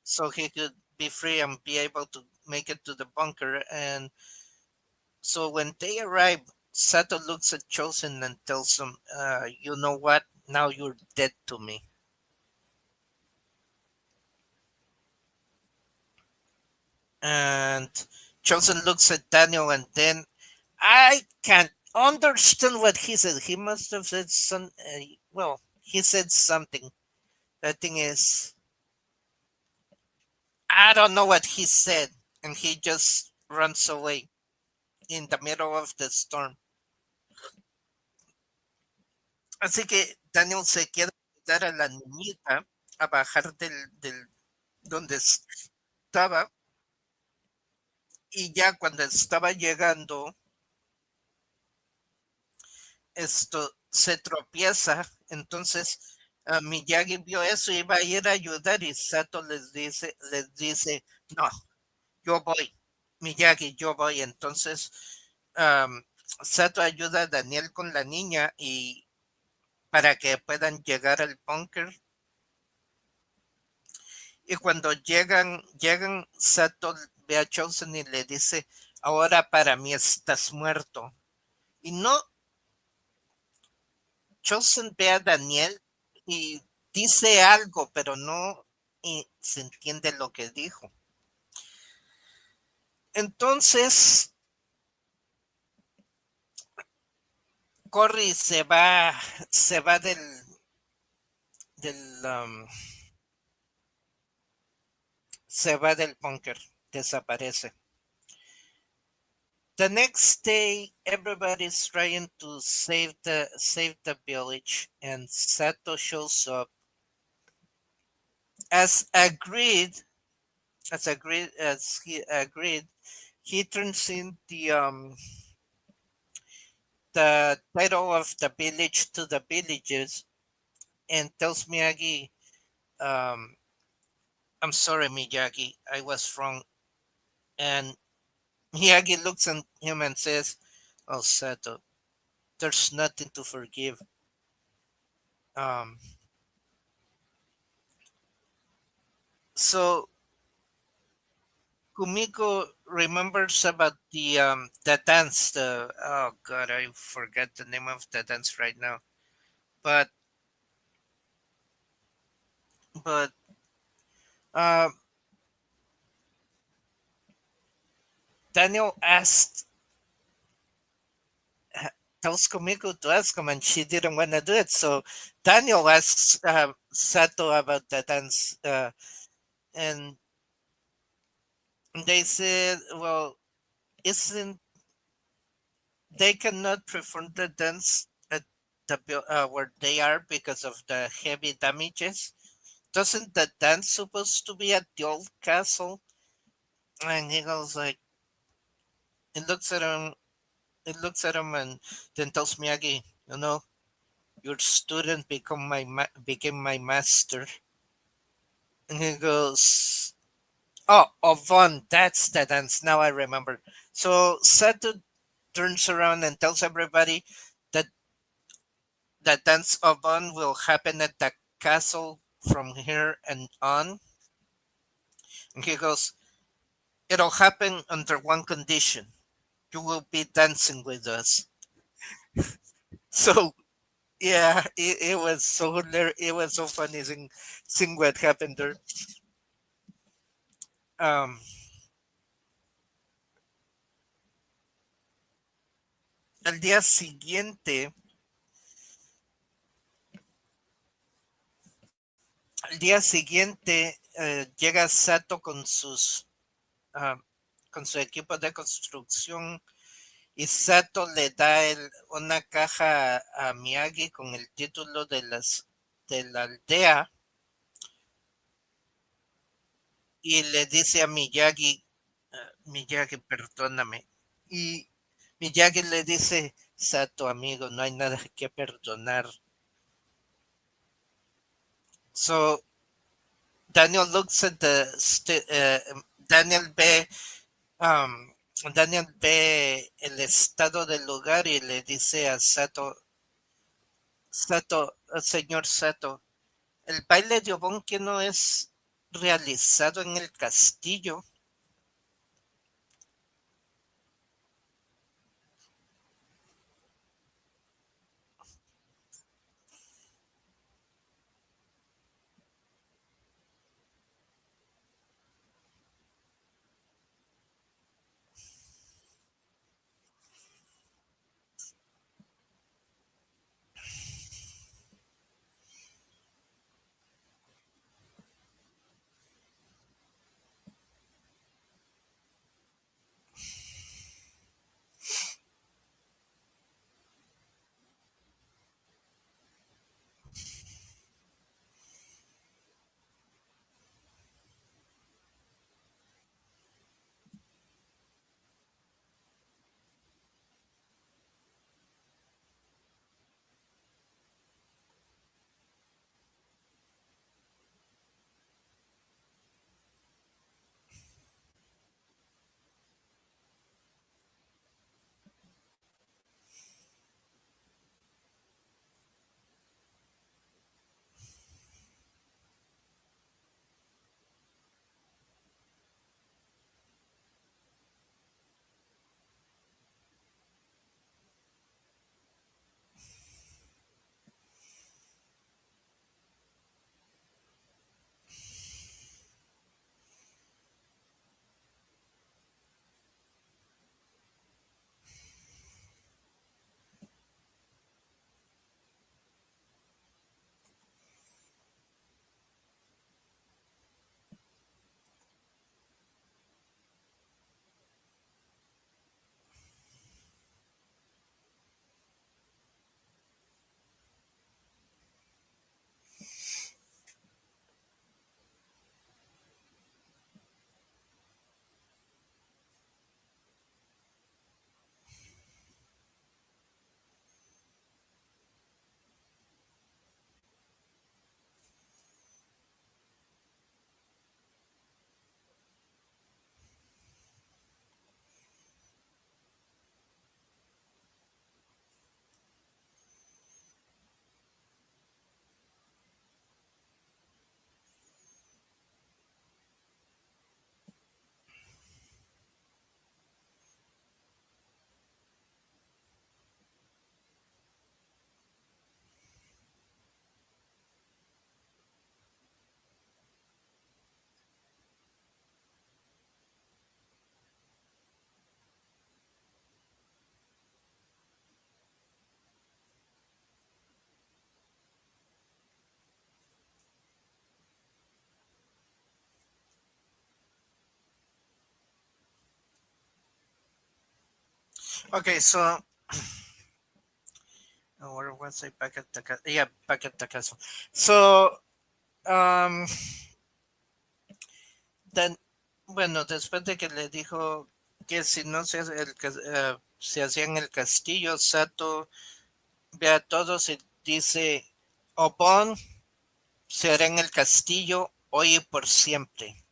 [SPEAKER 1] so he could be free and be able to make it to the bunker. And so when they arrive, Sato looks at Chosen and tells him, "You know what? Now you're dead to me." And Chosen looks at Daniel, and then I can't understand what he said. He must have said some. Well, he said something. The thing is, I don't know what he said, and he just runs away in the middle of the storm. Así que Daniel se queda a ayudar a la niñita a bajar del donde estaba, y ya cuando estaba llegando, esto se tropieza. Entonces Miyagi vio eso y iba a ir a ayudar, y Sato les dice, no, yo voy, Miyagi, yo voy. Entonces am, Sato ayuda a Daniel con la niña, y para que puedan llegar al búnker. Y cuando llegan, Sato ve a Chosen y le dice, ahora para mí estás muerto. Y no, Chosen ve a Daniel y dice algo, pero no se entiende lo que dijo. Entonces Corey se va del, um, se va del búnker, desaparece. The next day, everybody's trying to save the village, and Sato shows up as agreed. As he agreed, he turns in the title of the village to the villagers and tells Miyagi, um, "I'm sorry, Miyagi, I was wrong." And Miyagi looks at him and says, "Oh, Sato, there's nothing to forgive." Um, so Kumiko remembers about the dance. The Oh God, I forget the name of the dance right now. But but uh, Daniel tells Kumiko to ask him, and she didn't want to do it. So Daniel asks Sato about the dance, and they said, "Well, isn't they cannot perform the dance at where they are because of the heavy damages? Doesn't the dance supposed to be at the old castle?" And he goes like, it looks at him, and then tells Miyagi, your student became my master. And he goes, "Oh, Ovon, that's the dance. Now I remember." So Sato turns around and tells everybody that the dance Ovon will happen at the castle from here and on. And he goes, "It'll happen under one condition. You will be dancing with us." So yeah, it was so it was so funny seeing what happened there. Um, Al día siguiente, al día siguiente llega Sato ah, con su equipo de construcción y Sato le da una caja a Miyagi con el título de la aldea y le dice a Miyagi, Miyagi, perdóname. Y Miyagi le dice, Sato, amigo, no hay nada que perdonar. So Daniel looks at Daniel ve, um, Daniel ve el estado del lugar y le dice a Sato, señor Sato, el baile de Obon que no es realizado en el castillo. Okay, so where was I back at the yeah, back at the castle. So um then bueno, después de que le dijo que si no se hacía en el castillo, Sato ve a todos y dice Obon se hará en el castillo hoy y por siempre.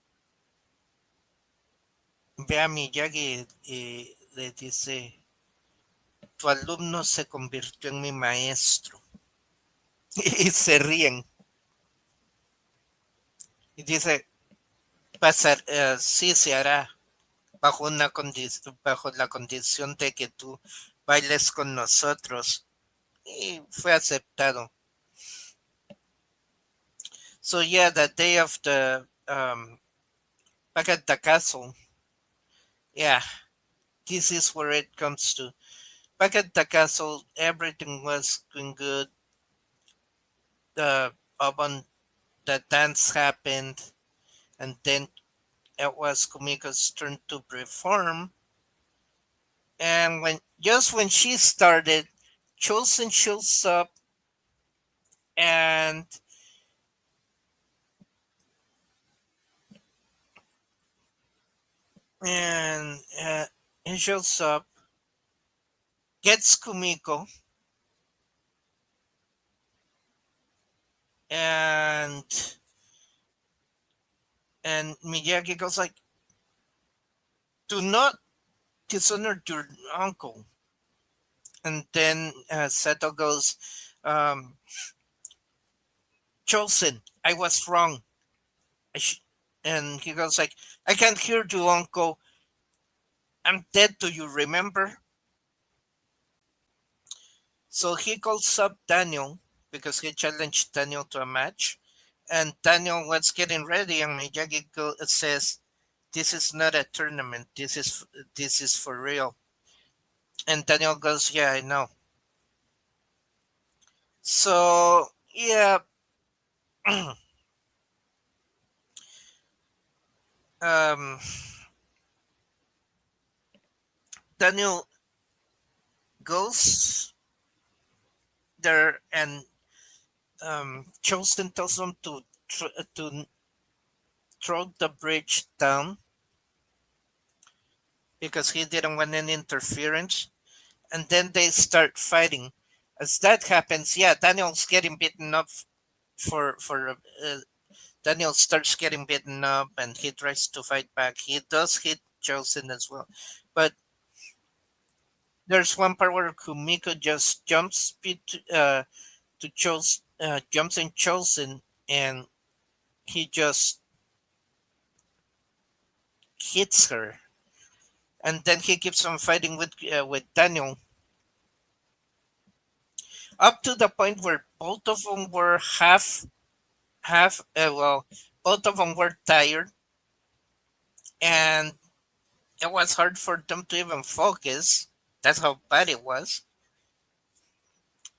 [SPEAKER 1] Ve a Miyagi y le dice tu alumno se convirtió en mi maestro. Y se ríen. Y dice, sí se hará bajo la condición de que tú bailes con nosotros. Y fue aceptado. So yeah, the day of the back at the castle, yeah, this is where it comes to. Back at the castle, everything was going good. The oven, the dance happened, and then it was Kumiko's turn to perform. And when she started, Chosen shows up and and he shows up, gets Kumiko, and Miyagi goes like, "Do not dishonor your uncle." And then Seto goes, um, "Chosen, I was wrong." I sh-, and he goes like, "I can't hear you, uncle. I'm dead. Do you remember?" So he calls up Daniel because he challenged Daniel to a match, and Daniel was getting ready, and says, "This is not a tournament. This is for real." And Daniel goes, "Yeah, I know." So yeah, um, Daniel goes there, and Chosen tells him to throw the bridge down because he didn't want any interference. And then they start fighting. As that happens, yeah, Daniel's getting beaten up for Daniel starts getting beaten up, and he tries to fight back. He does hit Chosen as well, but there's one part where Kumiko just to jumps in Chosen, and he just hits her, and then he keeps on fighting with Daniel up to the point where both of them were well, both of them were tired, and it was hard for them to even focus. That's how bad it was.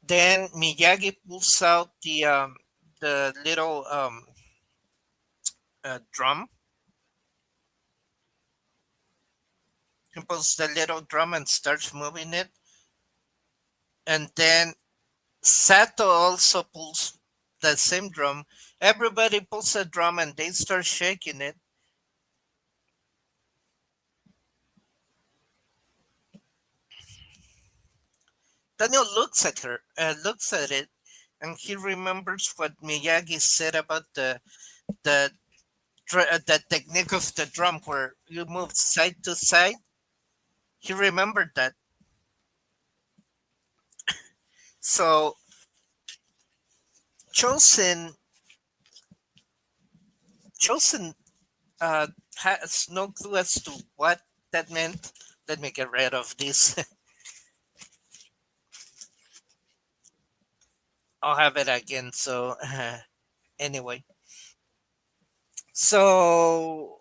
[SPEAKER 1] Then Miyagi pulls out the little drum. He pulls the little drum and starts moving it, and then Sato also pulls the same drum. Everybody pulls a drum and they start shaking it. Daniel looks at it, and he remembers what Miyagi said about the the technique of the drum, where you move side to side. He remembered that, so Chosen Chosen has no clue as to what that meant. Let me get rid of this. I'll have it again. So anyway, so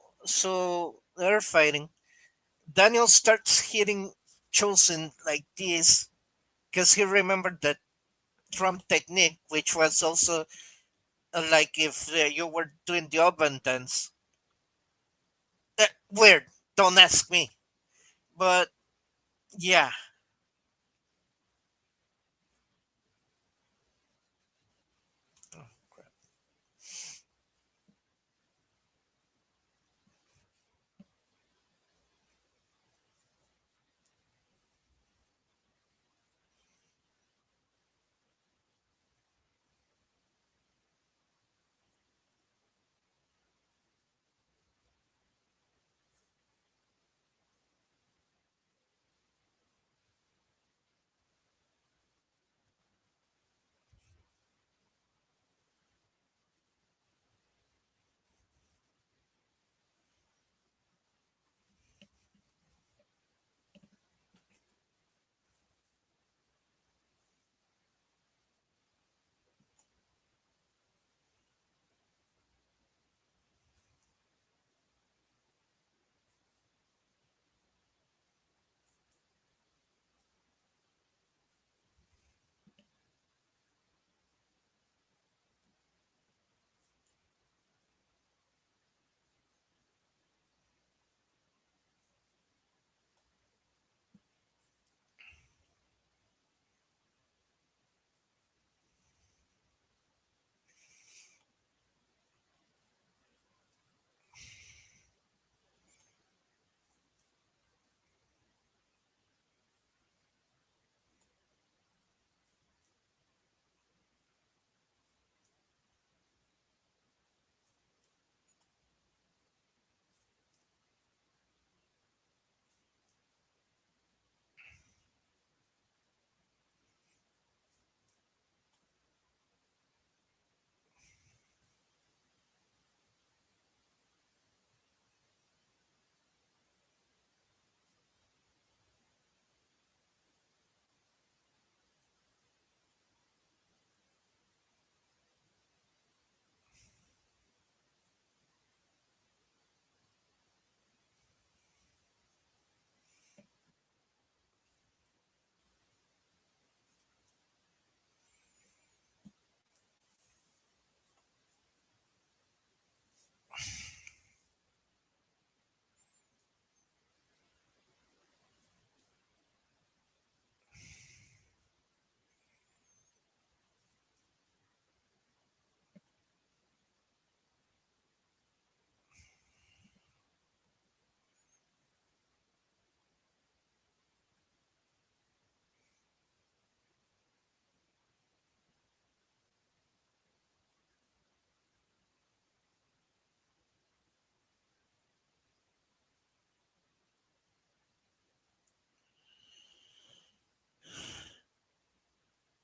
[SPEAKER 1] they're fighting. Daniel starts hitting Chosen like this because he remembered that drum technique, which was also like if you were doing the oven dance. Weird. Don't ask me. But yeah. Oh, crap.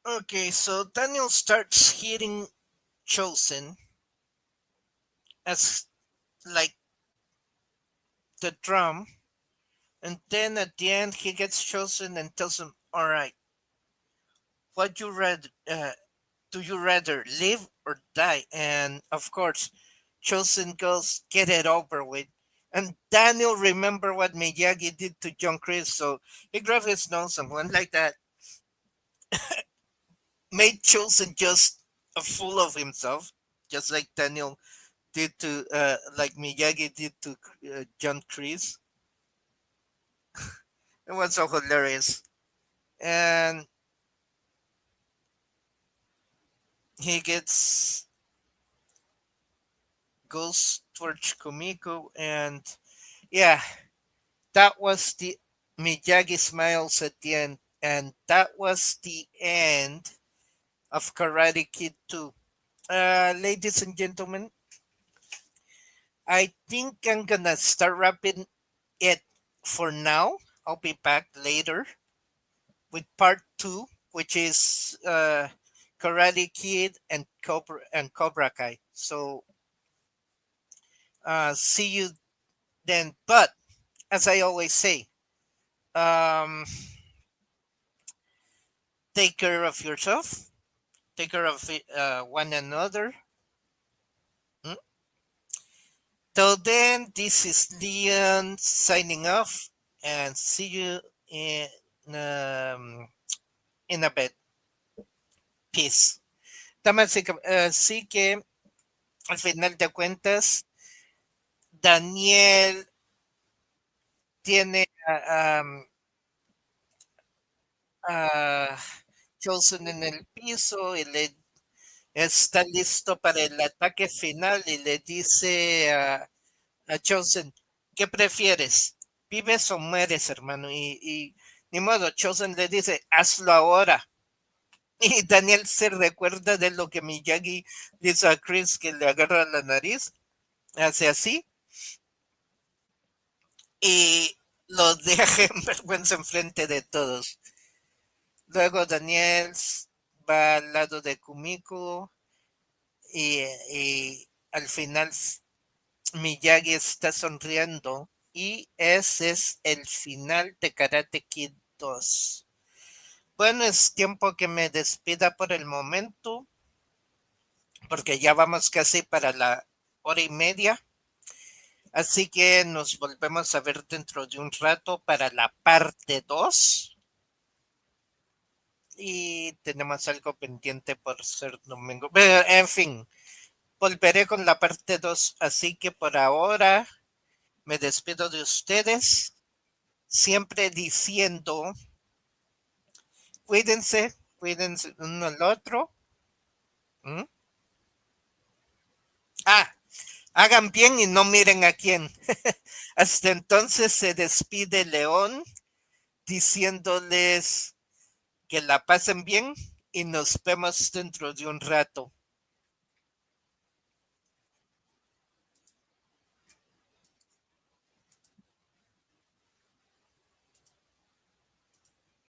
[SPEAKER 1] Okay, so Daniel starts hitting Chosen as like the drum, and then at the end he gets Chosen and tells him, "All right, what you rather do you rather live or die?" And of course, Chosen goes, "Get it over with." And Daniel remember what Miyagi did to John Chris, so he grabbed his nose and went like that, made Chosen just a fool of himself, just like Daniel did to, like Miyagi did to John Chris. It was so hilarious. And he gets goes towards Kumiko, and yeah, that was the Miyagi smiles at the end, and that was the end of Karate Kid 2. Ladies and gentlemen, I think I'm gonna start wrapping it for now. I'll be back later with part 2, which is Karate Kid and Cobra Kai. So see you then. But as I always say, um, take care of yourself. Take care of one another. Mm? Till then, this is Leon signing off, and see you in a bit. Peace. Así que al final de cuentas, Daniel tiene a Chosen en el piso y le está listo para el ataque final y le dice a Chosen, ¿qué prefieres? ¿Vives o mueres, hermano? Y ni modo, Chosen le dice, hazlo ahora. Y Daniel se recuerda de lo que Miyagi le hizo a Chris, que le agarra la nariz, hace así, y lo deja en vergüenza enfrente de todos. Luego Daniel va al lado de Kumiko y al final Miyagi está sonriendo y ese es el final de Karate Kid 2. Bueno, es tiempo que me despida por el momento, porque ya vamos casi para la hora y media. Así que nos volvemos a ver dentro de un rato para la parte 2. Y tenemos algo pendiente por ser domingo. Pero, en fin, volveré con la parte 2. Así que por ahora me despido de ustedes. Siempre diciendo, cuídense, cuídense uno al otro. ¿Mm? Ah, hagan bien y no miren a quién. Hasta entonces se despide León diciéndoles que la pasen bien y nos vemos dentro de un rato.